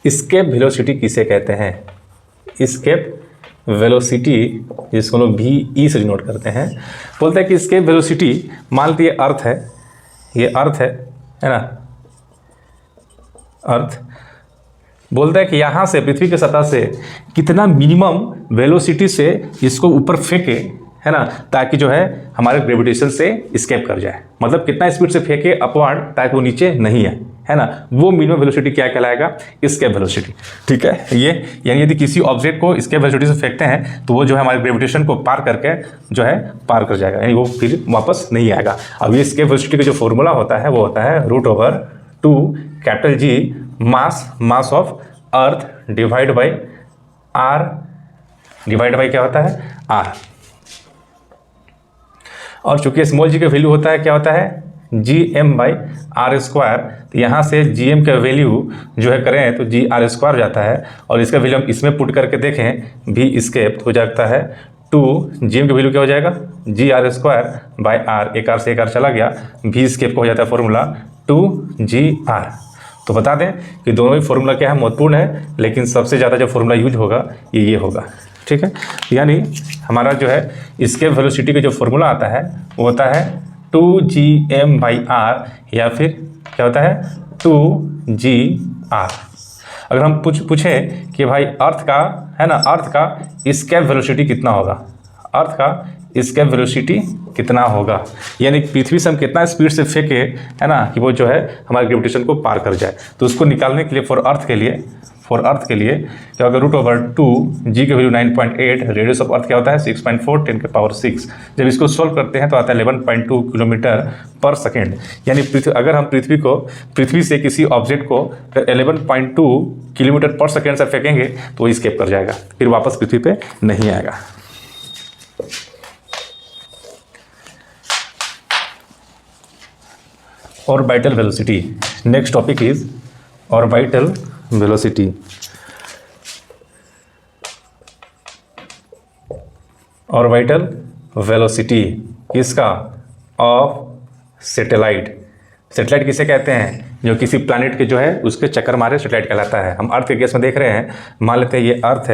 Escape velocity किसे कहते हैं? एस्केप वेलोसिटी, जिसको लोग VE से डिनोट करते हैं, बोलते हैं कि एस्केप वेलोसिटी, मान लीजिए अर्थ है, ये अर्थ है ना, अर्थ बोलता है कि यहाँ से पृथ्वी की सतह से कितना मिनिमम वेलोसिटी से इसको ऊपर फेंके, है ना, ताकि जो है हमारे ग्रेविटेशन से एस्केप कर जाए। मतलब कितना स्पीड से फेंके अपवर्ड ताकि वो नीचे नहीं है ना, वो मिनिमम वेलोसिटी क्या कहलाएगा? Escape velocity. ठीक है, ये यानी यदि किसी ऑब्जेक्ट को एस्केप वेलोसिटी से फेंकते हैं तो वो जो है हमारे ग्रेविटेशन को पार करके जो है पार कर जाएगा, यानी वो फिर वापस नहीं आएगा। अब ये एस्केप वेलोसिटी का जो फॉर्मूला होता है वो होता है √2 G mass of earth divide by r, divide by क्या होता है? r। और चूंकि स्मॉल g का वैल्यू होता है क्या होता है? gm/r²। तो यहाँ से gm का वैल्यू जो है करें तो gr² जाता है, और इसका वैल्यू हम इसमें पुट करके देखें भी एस्केप हो जाता है 2 gm का वैल्यू क्या हो जाएगा? gr²/r, एक r से एक r चला गया, भी एस्केप का हो जाता है फॉर्मूला 2gr। तो बता दें कि दोनों ही फॉर्मूला क्या है? महत्वपूर्ण है, लेकिन सबसे ज़्यादा जो फॉर्मूला यूज होगा ये होगा। ठीक है, यानी हमारा जो है एस्केप वेलोसिटी का जो फॉर्मूला आता है वो होता है 2gm/r, या फिर क्या होता है? 2gr। अगर हम पूछें कि भाई अर्थ का, है ना, अर्थ का एस्केप वेलोसिटी कितना होगा, अर्थ का एस्केप वेलोसिटी कितना होगा, यानी पृथ्वी से हम कितना स्पीड से फेंके, है ना, कि वो जो है हमारे ग्रेविटेशन को पार कर जाए। तो उसको निकालने के लिए फॉर अर्थ के लिए क्या होगा? √2 g की वैल्यू 9.8, रेडियस ऑफ अर्थ क्या होता है? 6.4 10⁶। जब इसको सोल्व करते हैं तो आता है 11.2 किलोमीटर पर सेकेंड। यानी अगर हम पृथ्वी से किसी ऑब्जेक्ट को 11.2 किलोमीटर पर सेकेंड से फेंकेंगे तो वो एस्केप कर जाएगा, फिर वापस पृथ्वी पे नहीं आएगा। Orbital velocity, next topic is orbital velocity. Orbital velocity किसका? Of satellite. सैटेलाइट किसे कहते हैं? जो किसी प्लैनेट के जो है उसके चक्कर मारे सैटेलाइट कहलाता है। हम अर्थ के केस में देख रहे हैं, मान लेते हैं ये अर्थ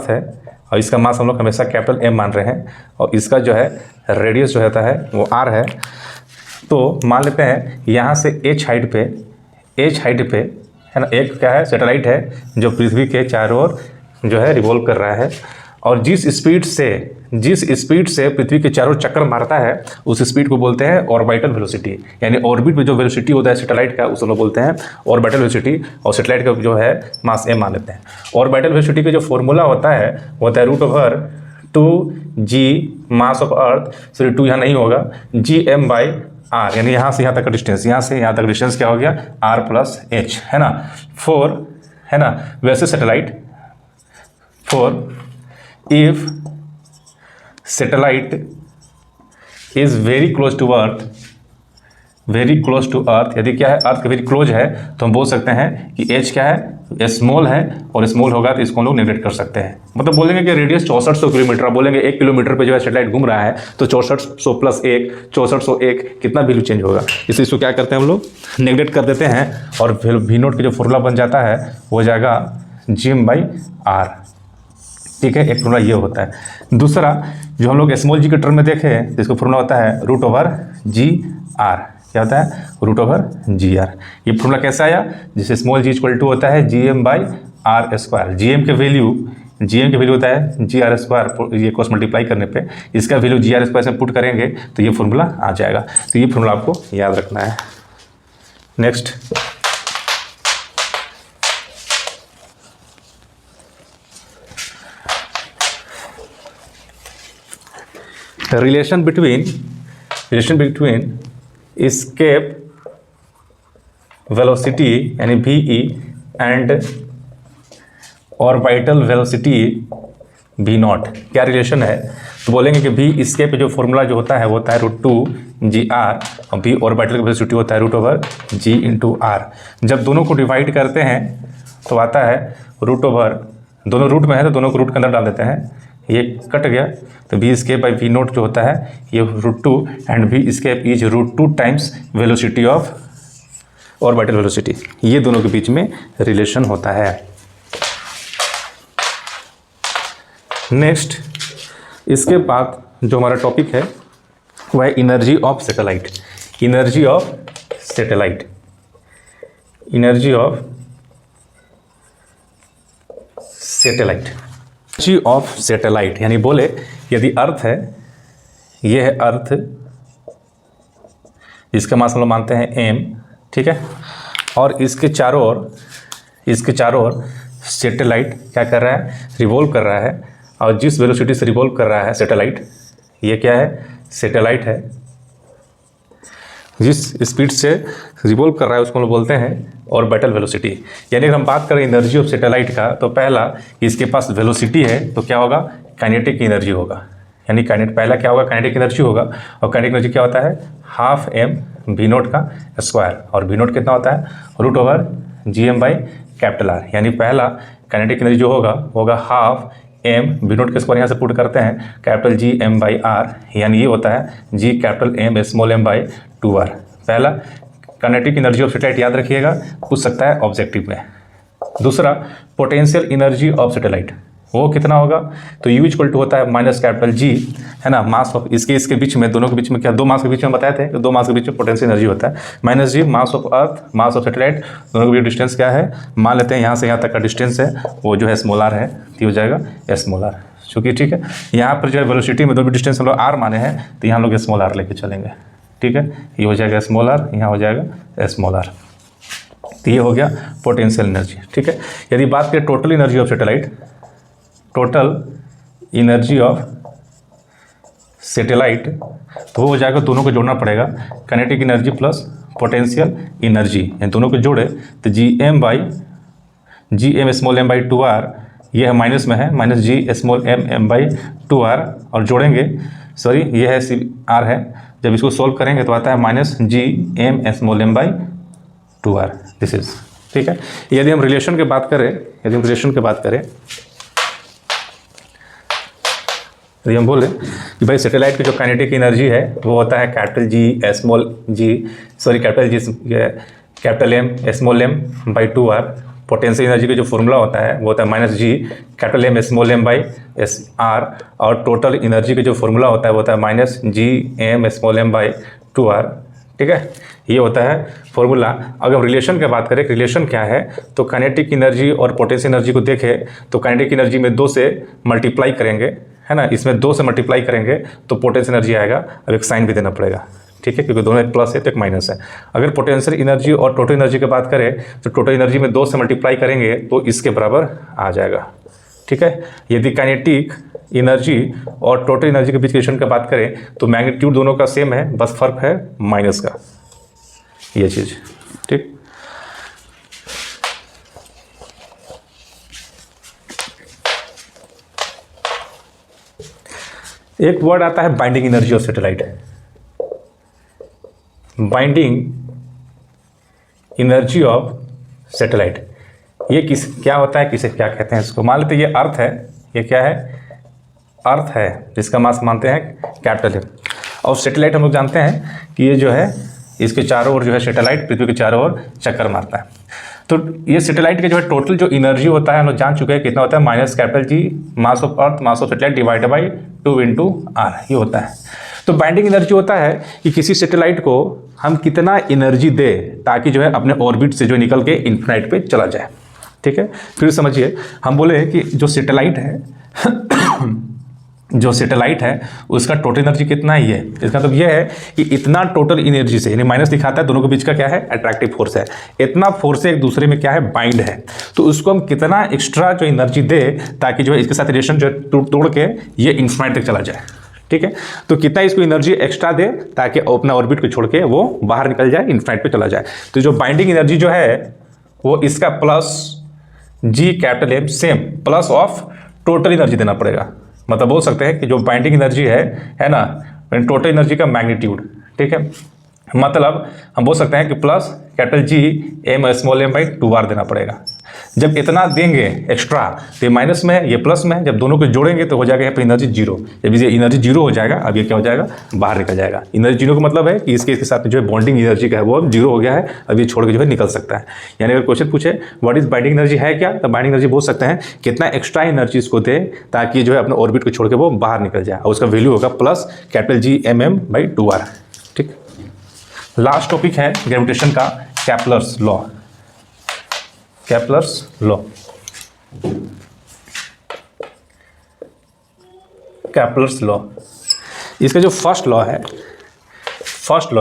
है और इसका मास हम लोग हमेशा कैपिटल M मान रहे हैं, और इसका जो है रेडियस जो होता है वो r है। तो मान लेते हैं यहाँ से h हाइट पे, है ना, एक क्या है? सैटेलाइट है जो पृथ्वी के चारों ओर जो है रिवॉल्व कर रहा है, और जिस स्पीड से पृथ्वी के चारों चक्कर मारता है उस स्पीड को बोलते हैं ऑर्बिटल वेलोसिटी। यानी ऑर्बिट में जो वेलोसिटी होता है सैटेलाइट का उसे लोग बोलते हैं ऑर्बिटल वेलोसिटी, और सैटेलाइट का जो है मास m मान लेते हैं। ऑर्बिटल वेलोसिटी का जो फॉर्मूला होता है वो होता है √2g mass of earth, sorry 2 यहाँ नहीं होगा, gm/r, यानी यहाँ से यहाँ तक का डिस्टेंस, यहाँ से यहाँ तक डिस्टेंस क्या हो गया? r+h, है ना, 4, है ना। वैसे satellite if satellite is very close to earth, यदि क्या है? अर्थ के वेरी क्लोज है, तो हम बोल सकते हैं कि h क्या है? स्मॉल है, और स्मॉल होगा तो इसको हम लोग नेगलेक्ट कर सकते हैं। मतलब बोलेंगे कि रेडियस 6400 किलोमीटर, बोलेंगे 1 किलोमीटर पे जो है सैटेलाइट घूम रहा है, तो 6400 + 1 6401 कितना वैल्यू चेंज होगा, इसको क्या करते हैं हम लोग? नेगलेक्ट कर देते हैं, और फिर v0 का जो फॉर्मूला बन जाता है वो हो जाएगा gm/r। ठीक है, एक फॉर्मूला ये होता है। दूसरा जो हम लोग स्मॉल g के टर्म में देखें, जिसका फॉर्मूला होता है √gr। क्या होता है? √gr। ये फॉर्मूला कैसे आया? जिससे स्मॉल g = होता है gm/r²। gm के वैल्यू होता है gr², ये क्रॉस मल्टीप्लाई करने पे इसका वैल्यू gr² से पुट करेंगे तो ये फॉर्मूला आ जाएगा। तो ये फॉर्मूला आपको याद रखना है। Next, relation between escape velocity यानी VE and orbital velocity v not, क्या रिलेशन है? तो बोलेंगे कि v एस्केप जो फॉर्मूला जो होता है वो होता है √2 gr और v ऑर्बिटल की वेलोसिटी होता है √g इंटू आर। जब दोनों को डिवाइड करते हैं तो आता है √, दोनों रूट में है तो दोनों को रूट के अंदर डाल देते हैं, ये कट गया, तो v escape by v not जो होता है ये √2 and v escape is √2 times velocity of orbital velocity. ये दोनों के बीच में रिलेशन होता है। नेक्स्ट, इसके बाद जो हमारा टॉपिक है वह है energy of satellite. Energy of satellite, energy of satellite, energy of satellite यानी बोले यदि अर्थ है, ये है अर्थ, इसका मास हम लोग मानते हैं m, ठीक है, और इसके चारों ओर सैटेलाइट क्या कर रहा है? रिवॉल्व कर रहा है, और जिस वेलोसिटी से रिवॉल्व कर रहा है सैटेलाइट, ये क्या है? सैटेलाइट है। जिस स्पीड से रिवॉल्व कर रहा है उसको हम लोग बोलते हैं ऑर्बिटल वेलोसिटी। यानी अगर हम बात करें एनर्जी ऑफ सैटेलाइट का, तो पहला इसके पास वेलोसिटी है तो क्या होगा? काइनेटिक एनर्जी होगा। यानी पहला क्या होगा? काइनेटिक एनर्जी होगा, और काइनेटिक एनर्जी क्या होता है? हाफ m v नॉट का स्क्वायर, और v नॉट कितना होता है? √gm/R। यानी पहला काइनेटिक एनर्जी जो होगा हाफ m v नॉट के स्क्वायर, यहाँ से पुट करते हैं G m/R, यानी ये होता है G_m/2r। पहला काइनेटिक एनर्जी ऑफ सैटेलाइट याद रखिएगा, पूछ सकता है ऑब्जेक्टिव में। दूसरा पोटेंशियल एनर्जी ऑफ सैटेलाइट, वो कितना होगा? तो U इक्वल टू होता है -G, है ना, मास ऑफ इसके बीच में, दोनों के बीच में क्या, दो मास के बीच में बताए थे, तो दो मास के बीच में पोटेंशियल एनर्जी होता है -G, mass of earth, mass of satellite, दोनों के बीच डिस्टेंस क्या है? मान लेते हैं यहाँ से यहाँ तक का डिस्टेंस है वो जो है स्मॉलर है, तो हो जाएगा स्मॉलर, चूँकि ठीक है यहाँ पर जो है वेलोसिटी में दो भी डिस्टेंस हम लोग r माने हैं, तो यहाँ लोग स्मॉलर लेके चलेंगे, ठीक है, ये हो जाएगा स्मॉलर, यहाँ हो जाएगा स्मॉलर। तो ये हो गया पोटेंशियल एनर्जी, ठीक है। यदि बात करें total energy of satellite, total energy of satellite, तो वो हो जाएगा, दोनों को जोड़ना पड़ेगा, kinetic energy plus potential energy, इन दोनों को जोड़े तो Gm/2r, ये है माइनस में है, -G_m/2r, और जोड़ेंगे, सॉरी ये है r है, जब इसको सोल्व करेंगे तो आता है -Gm/2r, दिस इज, ठीक है। यदि हम रिलेशन की बात करें, यदि हम बोले कि भाई सैटेलाइट की जो काइनेटिक एनर्जी है वो होता है M/2r। पोटेंशियल एनर्जी का जो फॉर्मूला होता है वो होता है -G_m/r, और टोटल एनर्जी का जो फॉर्मूला होता है वो होता है -Gm/2r, ठीक है। ये होता है फॉर्मूला। अगर रिलेशन की बात करें, रिलेशन क्या है, तो काइनेटिक एनर्जी और पोटेंशियल एनर्जी को देखें तो काइनेटिक एनर्जी में 2 से मल्टीप्लाई करेंगे, है ना, इसमें 2 से मल्टीप्लाई करेंगे तो पोटेंशियल एनर्जी आएगा। अब एक साइन भी देना पड़ेगा, ठीक है, क्योंकि दोनों एक प्लस है तो एक माइनस है। अगर पोटेंशियल एनर्जी और टोटल एनर्जी की बात करें तो टोटल एनर्जी में 2 से मल्टीप्लाई करेंगे तो इसके बराबर आ जाएगा, ठीक है। यदि काइनेटिक एनर्जी और टोटल एनर्जी के बीच रिलेशन की बात करें तो मैग्नीट्यूड दोनों का सेम है, बस फर्क है माइनस का, ये चीज़, ठीक। एक वर्ड आता है binding energy of satellite. Binding energy of satellite, ये क्या होता है, किसे क्या कहते हैं इसको? मान लेते हैं ये अर्थ है, ये क्या है? अर्थ है, जिसका मास मानते हैं कैपिटल M, और सैटेलाइट हम लोग जानते हैं कि ये जो है इसके चारों ओर जो है सैटेलाइट पृथ्वी के चारों ओर चक्कर मारता है। तो ये सैटेलाइट के जो है टोटल जो एनर्जी होता है हम लोग जान चुके हैं कितना होता है, -G mass of earth mass of satellite divided by 2 × r, ये होता है। तो बाइंडिंग एनर्जी होता है कि किसी सैटेलाइट को हम कितना एनर्जी दें ताकि जो है अपने ऑर्बिट से जो निकल के इन्फिनाइट पे चला जाए, ठीक है। फिर समझिए, हम बोले कि जो सैटेलाइट है उसका टोटल एनर्जी कितना है, ये इसका मतलब ये है कि इतना टोटल एनर्जी से, यानी माइनस दिखाता है, दोनों के बीच का क्या है? अट्रैक्टिव फोर्स है। इतना फोर्स से एक दूसरे में क्या है? बाइंड है। तो उसको हम कितना एक्स्ट्रा जो एनर्जी दे ताकि जो है इसके साथ रिलेशन जो है तोड़ के ये इन्फिनाइट तक चला जाए, ठीक है। तो कितना इसको एनर्जी एक्स्ट्रा दे ताकि अपना ऑर्बिट को छोड़ के वो बाहर निकल जाए, इन्फिनाइट पे चला जाए। तो जो बाइंडिंग एनर्जी जो है वो इसका plus G capital M same plus of total energy देना पड़ेगा। मतलब बोल सकते हैं कि जो बाइंडिंग एनर्जी है ना, टोटल एनर्जी का मैग्नीट्यूड, ठीक है। मतलब हम बोल सकते हैं कि plus capital G M small M by 2r देना पड़ेगा। जब इतना देंगे एक्स्ट्रा तो ये माइनस में है, ये प्लस में है, जब दोनों को जोड़ेंगे तो हो जाएगा यहाँ पे एनर्जी जीरो। जब ये एनर्जी जीरो हो जाएगा, अब ये क्या हो जाएगा, बाहर निकल जाएगा। एनर्जी जीरो का मतलब है कि इसके साथ जो है बॉन्डिंग एनर्जी का है वो अब जीरो हो गया है, अब ये छोड़ के जो है निकल सकता है। यानी अगर क्वेश्चन पूछे व्हाट इज बाइंडिंग एनर्जी है क्या, तो बाइंडिंग एनर्जी बोल सकते हैं कितना एक्स्ट्रा एनर्जी इसको दे ताकि जो है अपने ऑर्बिट को छोड़ के वो बाहर निकल जाए, और उसका वैल्यू होगा plus capital G M M by 2r। ठीक, लास्ट टॉपिक है ग्रेविटेशन का Kepler's law. Kepler's law, Kepler's law, इसका जो फर्स्ट लॉ है, फर्स्ट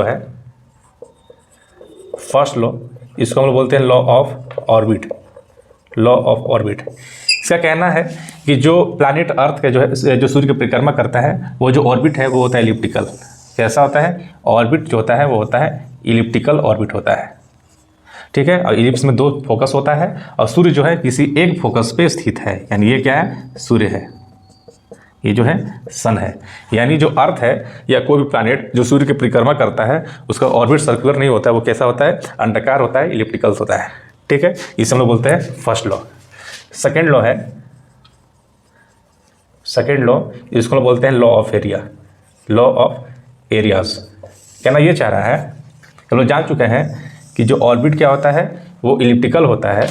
लॉ इसको हम लोग बोलते हैं law of orbit. Law of orbit, इसका कहना है कि जो प्लैनेट अर्थ का जो है, जो सूर्य की परिक्रमा करता है, वो जो ऑर्बिट है वो होता है इलिप्टिकल। कैसा होता है, ऑर्बिट जो होता है वो होता है इलिप्टिकल ऑर्बिट होता है, ठीक है। और इलिप्स में 2 फोकस होता है, और सूर्य जो है किसी एक फोकस पे स्थित है, यानी ये क्या है, सूर्य है, ये जो है सन है। यानी जो अर्थ है या कोई भी प्लैनेट जो सूर्य की परिक्रमा करता है उसका ऑर्बिट सर्कुलर नहीं होता है, वो कैसा होता है, अंडाकार होता है, इलिप्टिकल होता है, ठीक है। इसे हम लोग बोलते हैं फर्स्ट लॉ। सेकेंड लॉ है, सेकेंड लॉ इसको लोग बोलते हैं law of area. Law of areas, कहना ये चाह रहा है, हम लोग जान चुके हैं कि जो ऑर्बिट क्या होता है वो इलिप्टिकल होता है।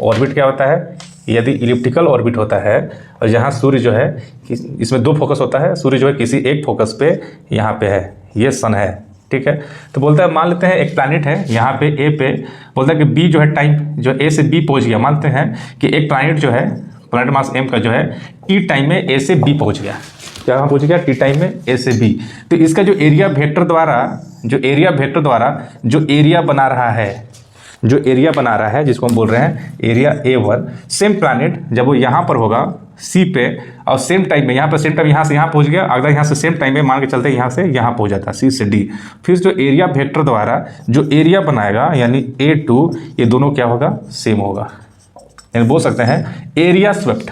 ऑर्बिट क्या होता है, यदि इलिप्टिकल ऑर्बिट होता है और जहाँ सूर्य जो है इसमें 2 फोकस होता है, सूर्य जो है किसी एक फोकस पे यहाँ पे है, ये सन है, ठीक है। तो बोलता है मान लेते हैं एक प्लैनेट है यहाँ पे ए पे, बोलता है कि बी जो है टाइम जो ए से बी पहुँच गया। मानते हैं कि एक प्लैनेट जो है, प्लैनेट मास एम का जो है टी टाइम में ए से बी पहुँच गया। क्या पहुँच गया, टी टाइम में ए से बी। तो इसका जो एरिया वेक्टर द्वारा, जो एरिया वेक्टर द्वारा जो एरिया बना रहा है, जो एरिया बना रहा है जिसको हम बोल रहे हैं एरिया A1, सेम प्लैनेट जब वो यहाँ पर होगा सी पे, और सेम टाइम में यहाँ पर, सेम टाइम यहाँ से यहाँ पहुँच गया, अगर यहाँ से सेम टाइम में मान के चलते यहाँ से यहाँ पहुँच जाता सी से डी, फिर जो एरिया वेक्टर द्वारा जो एरिया बनाएगा यानी A2, ये दोनों क्या होगा, सेम होगा। यानी बोल सकते हैं area swept,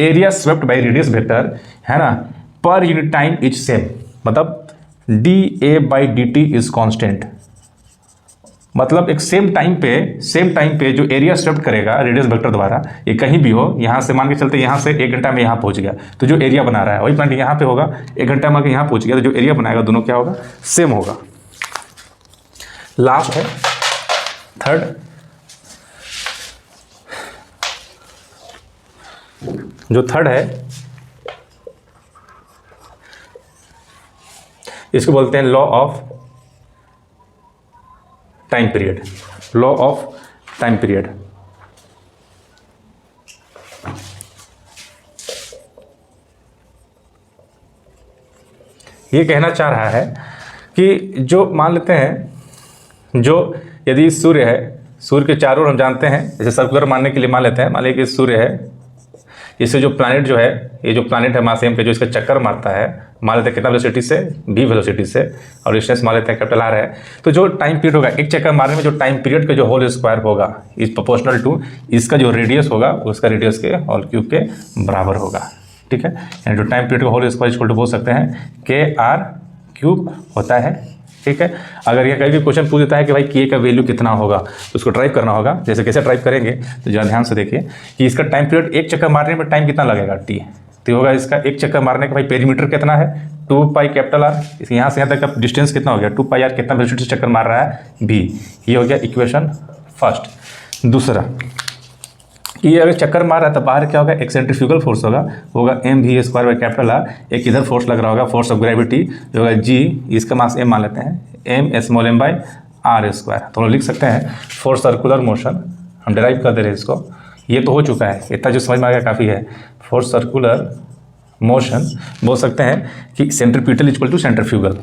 area swept by radius vector है ना, per unit time is same. मतलब dA/dt इज कांस्टेंट। मतलब एक सेम टाइम पे जो एरिया स्वेप्ट करेगा रेडियस वेक्टर द्वारा, ये कहीं भी हो, यहाँ से मान के चलते यहाँ से 1 घंटा में यहाँ पहुँच गया, तो जो एरिया बना रहा है वही प्लैनेट यहाँ पे होगा, 1 घंटा में यहाँ पहुँच गया, तो जो एरिया बनाएगा दोनों क्या होगा, सेम होगा। लास्ट है थर्ड, जो थर्ड है इसको बोलते हैं law of time period. Law of time period, ये कहना चाह रहा है कि जो मान लेते हैं, जो यदि सूर्य है, सूर्य के चारों ओर हम जानते हैं, जैसे सर्कुलर मानने के लिए मान लेते हैं, मान लीजिए कि सूर्य है, इससे जो प्लैनेट जो है, ये जो प्लैनेट है मास एम पे जो इसका चक्कर मारता है, मान लेते हैं कितना वेलोसिटी से, v वेलोसिटी से, और डिस्टेंस मान लेते हैं कैपिटल R है, तो जो टाइम पीरियड होगा एक चक्कर मारने में, जो टाइम पीरियड का जो होल स्क्वायर होगा इज प्रोपोर्शनल टू इसका जो रेडियस होगा उसका रेडियस के होल क्यूब के बराबर होगा, ठीक है। यानी जो टाइम पीरियड का होल स्क्वायर इक्वल टू बोल सकते हैं KR³ होता है, ठीक है। अगर ये कहीं भी क्वेश्चन पूछ देता है कि भाई K का वैल्यू कितना होगा, तो उसको ड्राइव करना होगा। जैसे कैसे ड्राइव करेंगे, तो जरा ध्यान से देखिए कि इसका टाइम पीरियड एक चक्कर मारने में टाइम कितना लगेगा, T, तो होगा इसका एक चक्कर मारने का भाई पेरीमीटर कितना है 2πR, यहाँ से यहाँ तक का डिस्टेंस कितना हो गया 2πR, कितना वेलोसिटी से चक्कर मार रहा है v। ये हो गया इक्वेशन फर्स्ट। दूसरा, ये अगर चक्कर मार रहा है तो बाहर क्या होगा, एक सेंट्रीफ्यूगल फोर्स होगा mv² बाई कैपिटल R। एक इधर फोर्स लग रहा होगा, फोर्स ऑफ ग्रेविटी जो होगा g, इसका मास m मान लेते हैं, m small m by r²। तो हम लिख सकते हैं फॉर सर्कुलर मोशन, हम डिराइव कर दे रहे हैं इसको, ये तो हो चुका है, इतना जो समझ में आ गया काफ़ी है। फॉर सर्कुलर मोशन बोल सकते हैं कि सेंट्रीपिटल इक्वल टू सेंट्रीफ्यूगल,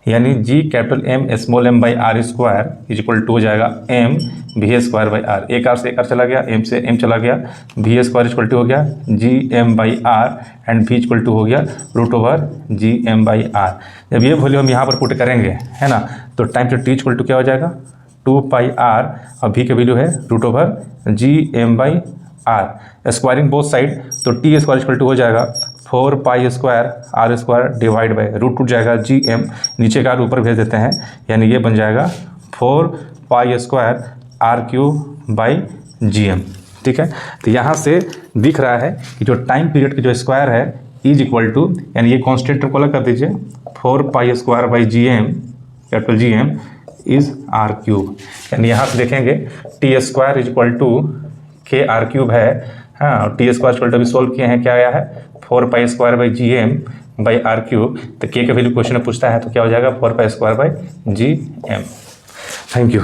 यानी G capital M small m by r² equal to हो जाएगा m v² बाई r। एक r से एक r चला गया, m से m चला गया, v² इक्वल टू हो गया G m by r, and v equal to हो गया √जी m बाई r। जब ये वैल्यू हम यहाँ पर पुट करेंगे है ना, तो टाइम से t इक्वल टू क्या हो जाएगा 2 पाई आर और v की वैल्यू है √g/r। स्क्वायरिंग बोथ साइड तो t स्क्वायर इक्वल टू हो जाएगा 4 pi square r square divide by root टूट जाएगा gm, नीचे का ऊपर भेज देते हैं, यानी ये बन जाएगा 4 पाई स्क्वायर r³ ठीक है। तो यहाँ से दिख रहा है कि जो टाइम पीरियड की जो स्क्वायर है इज इक्वल टू, यानी ये कॉन्स्टेंट को अलग कर दीजिए, 4 pi square by gm capital gm is r³। यानी यहाँ से देखेंगे T square is equal to KR³ है, हाँ, और टी स्क्वायर इक्वल टू अभी सोल्व किए हैं, क्या आया है 4 pi square by gm by r³। तो k का वैल्यू क्वेश्चन में पूछता है तो क्या हो जाएगा 4 pi square by gm। Thank you.